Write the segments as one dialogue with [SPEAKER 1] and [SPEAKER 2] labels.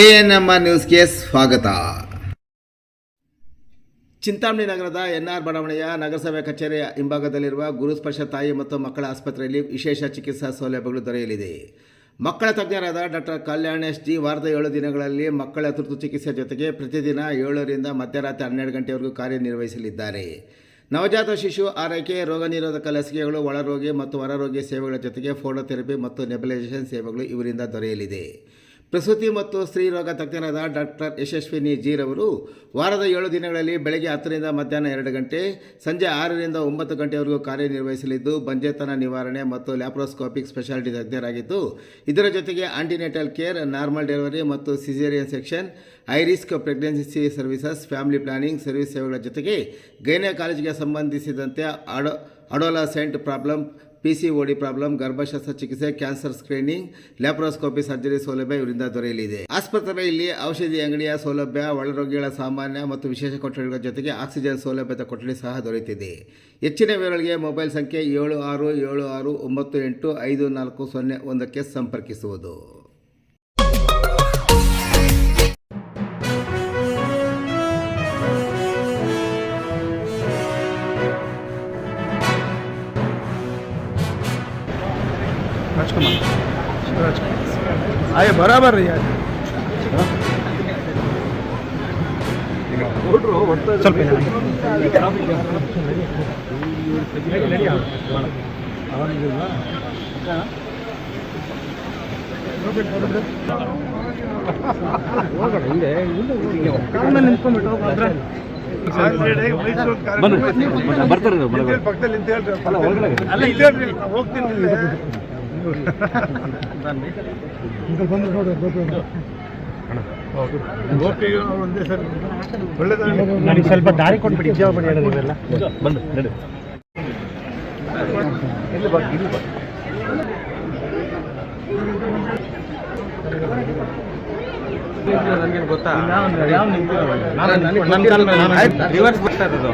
[SPEAKER 1] ANMR ನ್ಯೂಸ್ಗೆ ಸ್ವಾಗತ. ಚಿಂತಾಮಣಿ ನಗರದ ಎನ್ಆರ್ ಬಡಾವಣೆಯ ನಗರಸಭೆ ಕಚೇರಿಯ ಹಿಂಭಾಗದಲ್ಲಿರುವ ಗುರುಸ್ಪರ್ಶ ತಾಯಿ ಮತ್ತು ಮಕ್ಕಳ ಆಸ್ಪತ್ರೆಯಲ್ಲಿ ವಿಶೇಷ ಚಿಕಿತ್ಸಾ ಸೌಲಭ್ಯಗಳು ದೊರೆಯಲಿದೆ. ಮಕ್ಕಳ ತಜ್ಞರಾದ ಡಾಕ್ಟರ್ ಕಲ್ಯಾಣೇಶ್ ಜಿ ವಾರದ 7 ದಿನಗಳಲ್ಲಿ ಮಕ್ಕಳ ತುರ್ತು ಚಿಕಿತ್ಸೆ ಜೊತೆಗೆ ಪ್ರತಿದಿನ 7 ರಿಂದ ಮಧ್ಯರಾತ್ರಿ 12 ಗಂಟೆವರೆಗೂ ಕಾರ್ಯನಿರ್ವಹಿಸಲಿದ್ದಾರೆ. ನವಜಾತ ಶಿಶು ಆರೈಕೆ, ರೋಗ ನಿರೋಧಕ ಲಸಿಕೆಗಳು, ಒಳರೋಗಿ ಮತ್ತು ಹೊರರೋಗಿ ಸೇವೆಗಳ ಜೊತೆಗೆ ಫೋಟೋಥೆರಪಿ ಮತ್ತು ನೆಬುಲೈಸೇಷನ್ ಸೇವೆಗಳು ಇವರಿಂದ ದೊರೆಯಲಿದೆ. ಪ್ರಸೂತಿ ಮತ್ತು ಸ್ತ್ರೀ ರೋಗ ತಜ್ಞರಾದ ಡಾಕ್ಟರ್ ಯಶಸ್ವಿನಿ ಜಿ ರವರು ವಾರದ 7 ದಿನಗಳಲ್ಲಿ ಬೆಳಗ್ಗೆ 10 ರಿಂದ ಮಧ್ಯಾಹ್ನ 2 ಗಂಟೆ, ಸಂಜೆ 6 ರಿಂದ 9 ಗಂಟೆವರೆಗೂ ಕಾರ್ಯನಿರ್ವಹಿಸಲಿದ್ದು ಬಂಜೆತನ ನಿವಾರಣೆ ಮತ್ತು ಲ್ಯಾಪ್ರೋಸ್ಕೋಪಿಕ್ ಸ್ಪೆಷಾಲಿಟಿ ತಜ್ಞರಾಗಿದ್ದು, ಇದರ ಜೊತೆಗೆ ಆಂಟಿನೆಟಲ್ ಕೇರ್, ನಾರ್ಮಲ್ ಡೆಲಿವರಿ ಮತ್ತು caesarean section, high risk pregnancy services, family planning service ಸೇವೆಗಳ ಜೊತೆಗೆ ಗೈನಕಾಲಜಿಗೆ ಸಂಬಂಧಿಸಿದಂತೆ ಅಡೋಲಸೆಂಟ್ ಪ್ರಾಬ್ಲಮ್, PCOD ಪ್ರಾಬ್ಲಮ್, ಗರ್ಭಶಸ್ತ್ರ ಚಿಕಿತ್ಸೆ, ಕ್ಯಾನ್ಸರ್ ಸ್ಕ್ರೀನಿಂಗ್, ಲ್ಯಾಪ್ರೋಸ್ಕೋಪಿ ಸರ್ಜರಿ ಸೌಲಭ್ಯ ಇವರಿಂದ ದೊರೆಯಲಿದೆ. ಆಸ್ಪತ್ರೆಯಲ್ಲಿ ಔಷಧಿ ಅಂಗಡಿಯ ಸೌಲಭ್ಯ, ಒಳರೋಗಿಗಳ ಸಾಮಾನ್ಯ ಮತ್ತು ವಿಶೇಷ ಕೊಠಡಿಗಳ ಜೊತೆಗೆ ಆಕ್ಸಿಜನ್ ಸೌಲಭ್ಯದ ಕೊಠಡಿ ಸಹ ದೊರೆಯುತ್ತಿದೆ. ಹೆಚ್ಚಿನ ವಿವರಗಳಿಗೆ ಮೊಬೈಲ್ ಸಂಖ್ಯೆ 7676985401ಕ್ಕೆ ಸಂಪರ್ಕಿಸುವುದು.
[SPEAKER 2] आए बराबर यार ನನಗೆ ಸ್ವಲ್ಪ ದಾರಿ ಕೊಟ್ಬಿಡಿ. ಇದ್ದಾವೆ ಬನ್ನಿ ಹೇಳೋದಿಲ್ಲ ಬಂದು ನಡೆ ನನಗೇನು ಗೊತ್ತಾ, ರಿವರ್ಸ್ ಬರ್ತಾ ಇರೋದು.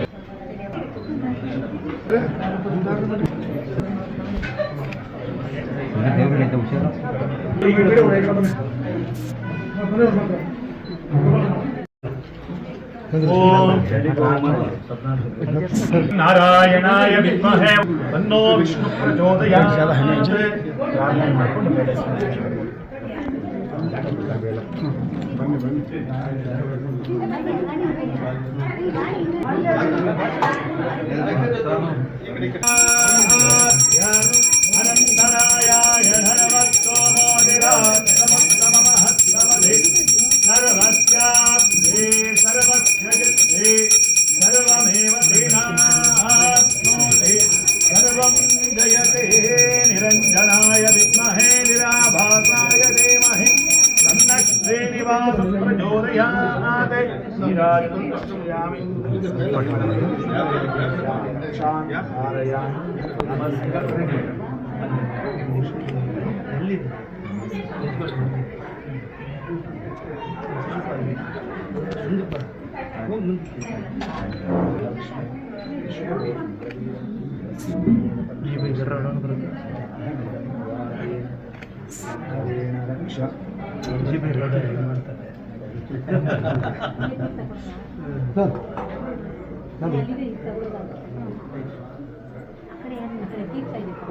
[SPEAKER 2] ನಾರಾಯಣಾಯ ವಿದ್ಮಹೇ ತನ್ನೋ ವಿಷ್ಣು ಪ್ರಚೋದಯಾತ್. ಅನಂತರಾಯಾಯ ಧನವತ್ತೋ ಮೋದಿರಾತ್ ಸಮಸ್ತಮಹತ್ತಮಧಿ ಸರ್ವಸ್ಯಾಬ್ಧೇ ಸರ್ವಸ್ಯಜಿತ್ತೇ ಸರ್ವಮೇವ ತೇನಾಪ್ನೋತಿ ಸರ್ವಂ ಜಯತೆ. ನಿರಂಜನಾಯ ವಿದ್ಮಹೇ ನಿರಾಭಾಸಾಯ ಧೀಮಹಿ ತನ್ನಃ ಶ್ರೀನಿವಾಸ ಪ್ರಚೋದಯಾತ್. ನೀರಾಜಯಾಮಿ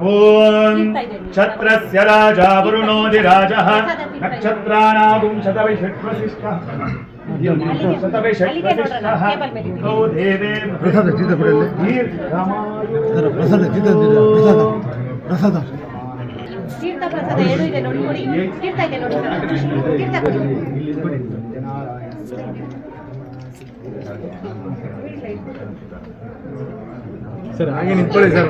[SPEAKER 2] ಓಂ ಛತ್ರಸ್ಯ ರಾಜಾ ವರುಣೋಧಿರಾಜಃ ನಕ್ಷತ್ರಾನಾಗುಂ ಶತವಿಷಟ್ವಸಿಷ್ಠಃ ಸರ್ ಹಾಗೆ ನಿಂತ್ಕೊಳ್ಳಿ ಸರ್.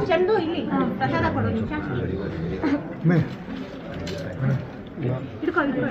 [SPEAKER 3] ಚಂದು ಇಲ್ಲಿ ಪ್ರಸಾದ ಕೊಡು ನಿಮಿಷ ಹಿಡ್ಕೊ ಹಿಡ್ಕೊ